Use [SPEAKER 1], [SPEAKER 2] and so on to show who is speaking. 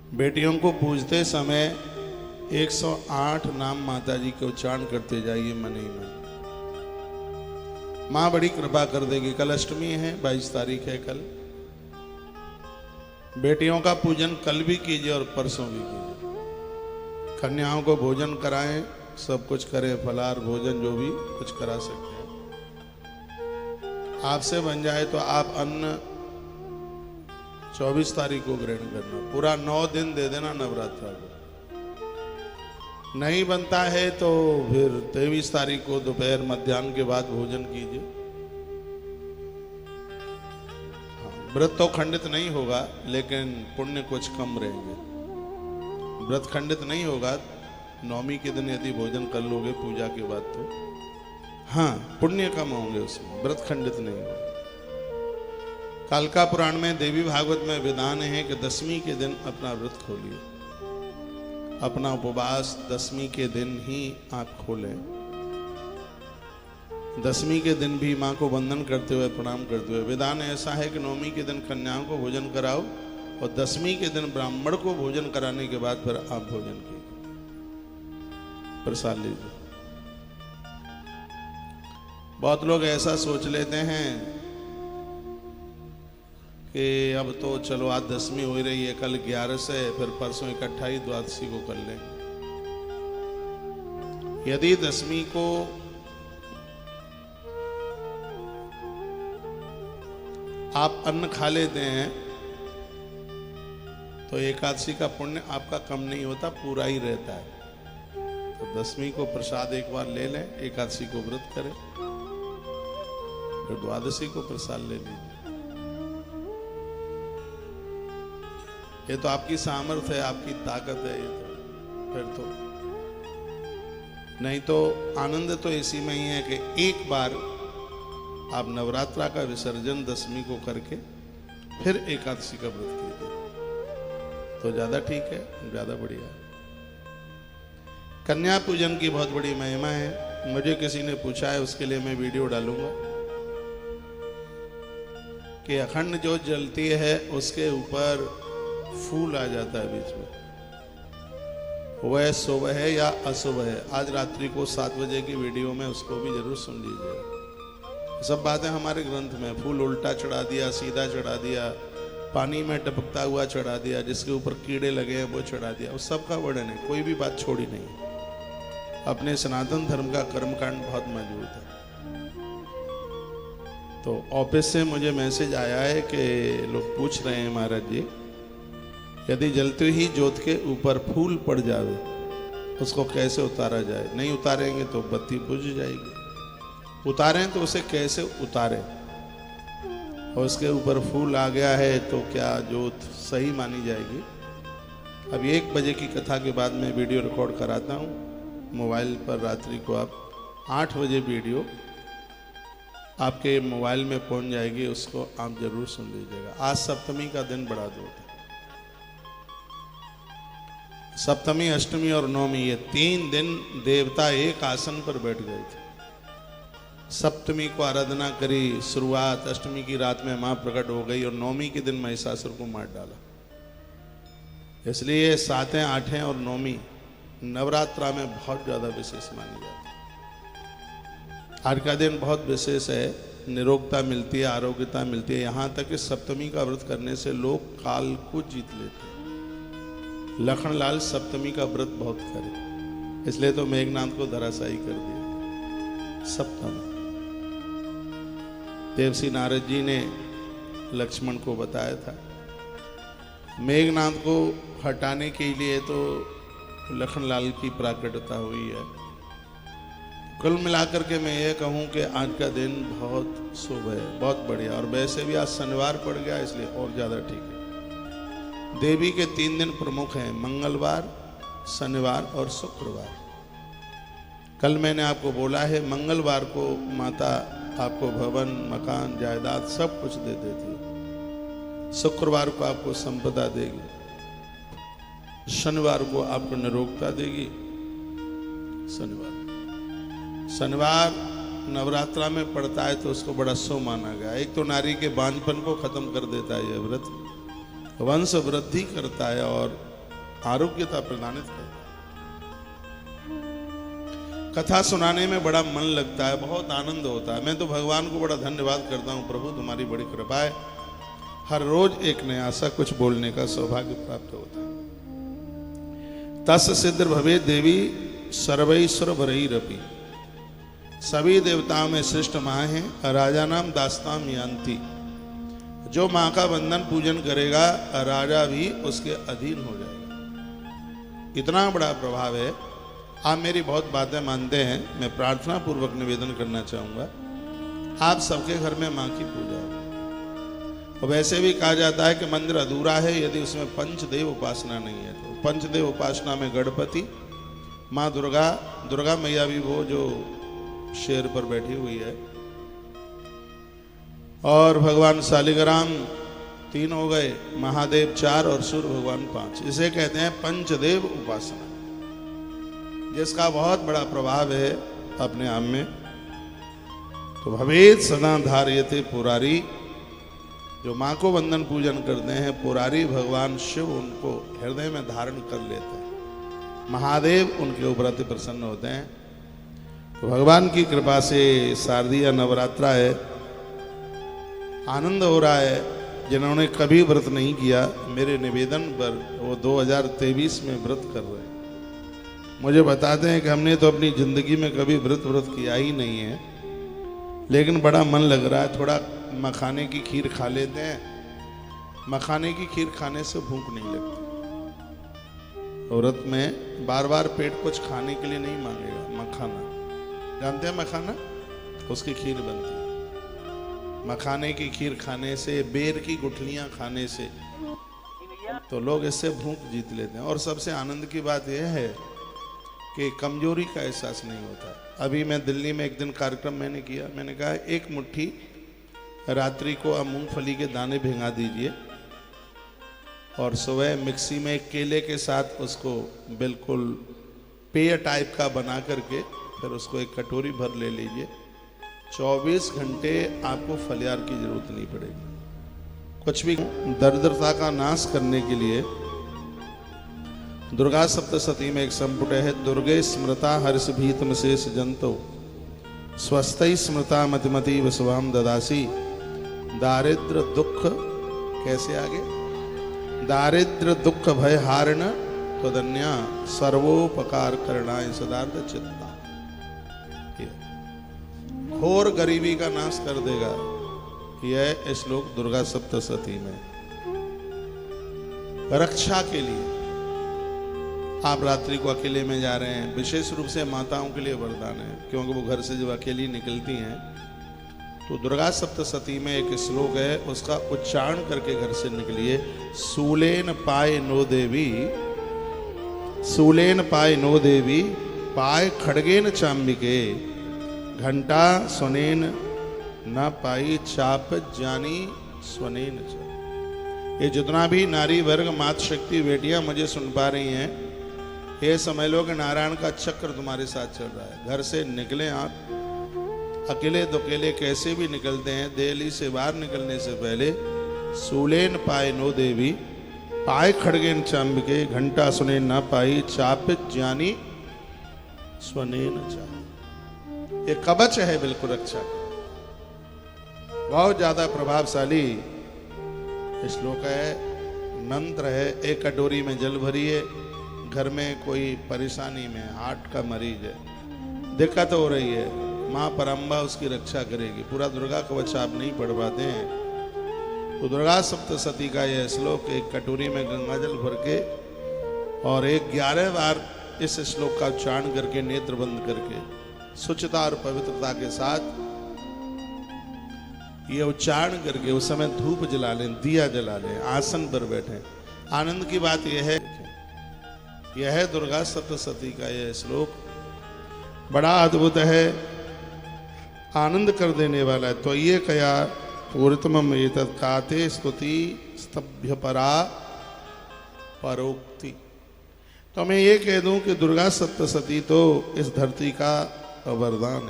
[SPEAKER 1] बेटियों को पूजते समय 108 नाम माता जी के उच्चारण करते जाइए मन ही मन। माँ बड़ी कृपा कर देगी। कल अष्टमी है, 22 तारीख है कल। बेटियों का पूजन कल भी कीजिए और परसों भी कीजिए। कन्याओं को भोजन कराएं, सब कुछ करें, फलाहार भोजन जो भी कुछ करा सकते हैं। आपसे बन जाए तो आप अन्न 24 तारीख को ग्रहण करना, पूरा 9 दिन दे देना नवरात्रा को। नहीं बनता है तो फिर 23 तारीख को दोपहर मध्याह्न के बाद भोजन कीजिए। व्रत तो खंडित नहीं होगा, लेकिन पुण्य कुछ कम रहेंगे। व्रत खंडित नहीं होगा, नवमी के दिन यदि भोजन कर लोगे पूजा के बाद तो हाँ पुण्य कम होंगे, उसमें व्रत खंडित नहीं होगा। कालका पुराण में देवी भागवत में विधान है कि दशमी के दिन अपना व्रत खोलिए, अपना उपवास दशमी के दिन ही आप खोलें। दशमी के दिन भी माँ को वंदन करते हुए प्रणाम करते हुए। विधान ऐसा है कि नवमी के दिन कन्याओं को भोजन कराओ और दशमी के दिन ब्राह्मण को भोजन कराने के बाद फिर आप भोजन कीजिए, प्रसाद लीजिए। बहुत लोग ऐसा सोच लेते हैं कि अब तो चलो आज दशमी हो रही है, कल 11 है, फिर परसों इकट्ठा ही द्वादशी को कर लें। यदि दशमी को आप अन्न खा लेते हैं तो एकादशी का पुण्य आपका कम नहीं होता, पूरा ही रहता है। तो दशमी को प्रसाद एक बार ले लें, एकादशी को व्रत करें, फिर द्वादशी को प्रसाद ले लीजिए। ये तो आपकी सामर्थ्य है, आपकी ताकत है। ये तो फिर तो नहीं तो आनंद तो इसी में ही है कि एक बार आप नवरात्रा का विसर्जन दशमी को करके फिर एकादशी का व्रत कीजिए तो ज्यादा ठीक है, ज्यादा बढ़िया। कन्या पूजन की बहुत बड़ी महिमा है। मुझे किसी ने पूछा है, उसके लिए मैं वीडियो डालूंगा कि अखंड ज्योत जलती है उसके ऊपर फूल आ जाता है बीच में, वह शुभ है या अशुभ है। आज रात्रि को 7 बजे की वीडियो में उसको भी जरूर सुन लीजिएगा। सब बातें हमारे ग्रंथ में। फूल उल्टा चढ़ा दिया, सीधा चढ़ा दिया, पानी में टपकता हुआ चढ़ा दिया, जिसके ऊपर कीड़े लगे हैं वो चढ़ा दिया, उस सब का वर्णन है, कोई भी बात छोड़ी नहीं। अपने सनातन धर्म का कर्मकांड बहुत मजबूत है। तो ऑफिस से मुझे मैसेज आया है कि लोग पूछ रहे हैं, महाराज जी यदि जलते ही ज्योत के ऊपर फूल पड़ जावे उसको कैसे उतारा जाए। नहीं उतारेंगे तो बत्ती बुझ जाएगी, उतारें तो उसे कैसे उतारें। और उसके ऊपर फूल आ गया है तो क्या ज्योत सही मानी जाएगी। अब 1 बजे की कथा के बाद मैं वीडियो रिकॉर्ड कराता हूँ मोबाइल पर। रात्रि को आप 8 बजे वीडियो आपके मोबाइल में पहुँच जाएगी, उसको आप जरूर सुन लीजिएगा। आज सप्तमी का दिन बड़ा दूर है। सप्तमी, अष्टमी और नवमी, ये 3 दिन देवता एक आसन पर बैठ गए थे। सप्तमी को आराधना करी, शुरुआत अष्टमी की रात में मां प्रकट हो गई और नवमी के दिन महिषासुर को मार डाला। इसलिए 7, 8 और नवमी नवरात्रा में बहुत ज्यादा विशेष मानी जाती है। आज का दिन बहुत विशेष है, निरोगता मिलती है, आरोग्यता मिलती है। यहाँ तक कि सप्तमी का व्रत करने से लोग काल को जीत लेते हैं। लखनलाल सप्तमी का व्रत बहुत करे, इसलिए तो मेघनाथ को धराशायी कर दिया। सप्तमी देवसी नारद जी ने लक्ष्मण को बताया था। मेघनाथ को हटाने के लिए तो लखनलाल की प्राकटता हुई है। कुल मिलाकर के मैं ये कहूँ कि आज का दिन बहुत शुभ है, बहुत बढ़िया। और वैसे भी आज शनिवार पड़ गया, इसलिए और ज़्यादा ठीक है। देवी के 3 दिन प्रमुख हैं, मंगलवार, शनिवार और शुक्रवार। कल मैंने आपको बोला है मंगलवार को माता आपको भवन, मकान, जायदाद सब कुछ दे देती है। शुक्रवार को आपको संपदा देगी, शनिवार को आपको निरोगता देगी। शनिवार नवरात्रा में पड़ता है तो उसको बड़ा शुभ माना गया। एक तो नारी के बांझपन को खत्म कर देता है यह व्रत, वंश वृद्धि करता है और आरोग्यता प्रदानित करता है। कथा सुनाने में बड़ा मन लगता है, बहुत आनंद होता है। मैं तो भगवान को बड़ा धन्यवाद करता हूँ, प्रभु तुम्हारी बड़ी कृपा है, हर रोज एक नया सा कुछ बोलने का सौभाग्य प्राप्त होता है। तस् सिद्ध भवे देवी सर्वैश्वर भरैरपि, सभी देवताओं में श्रेष्ठ माँ है, राजा नाम दास्ताम यान्ति। जो माँ का वंदन पूजन करेगा राजा भी उसके अधीन हो जाएगा। इतना बड़ा प्रभाव है। आप मेरी बहुत बातें मानते हैं, मैं प्रार्थना पूर्वक निवेदन करना चाहूँगा, आप सबके घर में माँ की पूजा हो। और वैसे भी कहा जाता है कि मंदिर अधूरा है यदि उसमें पंचदेव उपासना नहीं है। तो पंचदेव उपासना में गणपति, माँ दुर्गा, दुर्गा मैया भी वो जो शेर पर बैठी हुई है, और भगवान शालिग्राम 3 हो गए, महादेव 4 और सूर्य भगवान 5। इसे कहते हैं पंचदेव उपासना, जिसका बहुत बड़ा प्रभाव है अपने आप में। तो भवेद सदा धार्यते पुरारी, जो माँ को वंदन पूजन करते हैं, पुरारी भगवान शिव उनको हृदय में धारण कर लेते हैं, महादेव उनके ऊपर अति प्रसन्न होते हैं। तो भगवान की कृपा से शारदीय नवरात्रा है, आनंद हो रहा है। जिन्होंने कभी व्रत नहीं किया, मेरे निवेदन पर वो 2023 में व्रत कर रहे हैं। मुझे बताते हैं कि हमने तो अपनी जिंदगी में कभी व्रत किया ही नहीं है, लेकिन बड़ा मन लग रहा है। थोड़ा मखाने की खीर खा लेते हैं, मखाने की खीर खाने से भूख नहीं लगती। व्रत में बार बार पेट कुछ खाने के लिए नहीं मांगेगा। मखाना जानते हैं, मखाना उसकी खीर बनती है। मखाने की खीर खाने से, बेर की गुठलियां खाने से तो लोग इससे भूख जीत लेते हैं। और सबसे आनंद की बात यह है कि कमजोरी का एहसास नहीं होता। अभी मैं दिल्ली में एक दिन कार्यक्रम मैंने किया, मैंने कहा 1 मुट्ठी रात्रि को आप मूंगफली के दाने भिंगा दीजिए और सुबह मिक्सी में केले के साथ उसको बिल्कुल पेय टाइप का बना करके फिर उसको एक कटोरी भर ले लीजिए। 24 घंटे आपको फलियार की जरूरत नहीं पड़ेगी। कुछ भी दरिद्रता का नाश करने के लिए दुर्गा सप्तशती में एक संपुट है, दुर्गे स्मृता हर्ष भीतम शेष जंतो स्वस्थ स्मृता मतिमति विश्वाम ददासी। दारिद्र दुख, कैसे आगे, दारिद्र दुख भय हारण तदन्या सर्वोपकार करणाय सदार्थ चित्ता। घोर गरीबी का नाश कर देगा। यह श्लोक दुर्गा सप्तशती में। रक्षा के लिए आप रात्रि को अकेले में जा रहे हैं, विशेष रूप से माताओं के लिए वरदान है, क्योंकि वो घर से जब अकेली निकलती हैं तो दुर्गा सप्तशती में एक श्लोक है, उसका उच्चारण करके घर से निकलिए। सूलेन पाए नो देवी, सूलेन पाए नो देवी, पाए खड़गेन चांबिके, घंटा सुनेन न पाई चाप जानी स्वनेन च। ये जितना भी नारी वर्ग, मातृशक्ति बेटियां मुझे सुन पा रही हैं, ये समझ लो कि नारायण का चक्र तुम्हारे साथ चल रहा है। घर से निकले आप, अकेले दुकेले कैसे भी निकलते हैं, दिल्ली से बाहर निकलने से पहले सूलेन पाए नो देवी, पाए खड़गेन चांबिके, घंटा सुनेन न पाई चाप जानी स्वनेन च। ये कवच है बिल्कुल रक्षा, बहुत ज्यादा प्रभावशाली श्लोक है, मंत्र है। एक कटोरी में जल भरिए। घर में कोई परेशानी में, हार्ट का मरीज है, दिक्कत हो रही है, माँ परम्बा उसकी रक्षा करेगी। पूरा दुर्गा कवच आप नहीं पढ़ पाते हैं तो दुर्गा सप्तशती का यह श्लोक एक कटोरी में गंगा जल भर के और 11 बार इस श्लोक का उच्चारण करके, नेत्र बंद करके, शुचिता और पवित्रता के साथ ये उच्चारण करके उस समय धूप जला लें, दिया जला लें, आसन पर बैठे। आनंद की बात यह है दुर्गा सप्तशती का यह श्लोक बड़ा अद्भुत है, आनंद कर देने वाला है। तो ये कया पूर्तमम एतत् काते स्तुति स्तभ्य परा परोक्ति। तो मैं ये कह दूं कि दुर्गा सप्तशती तो इस धरती का वरदान है।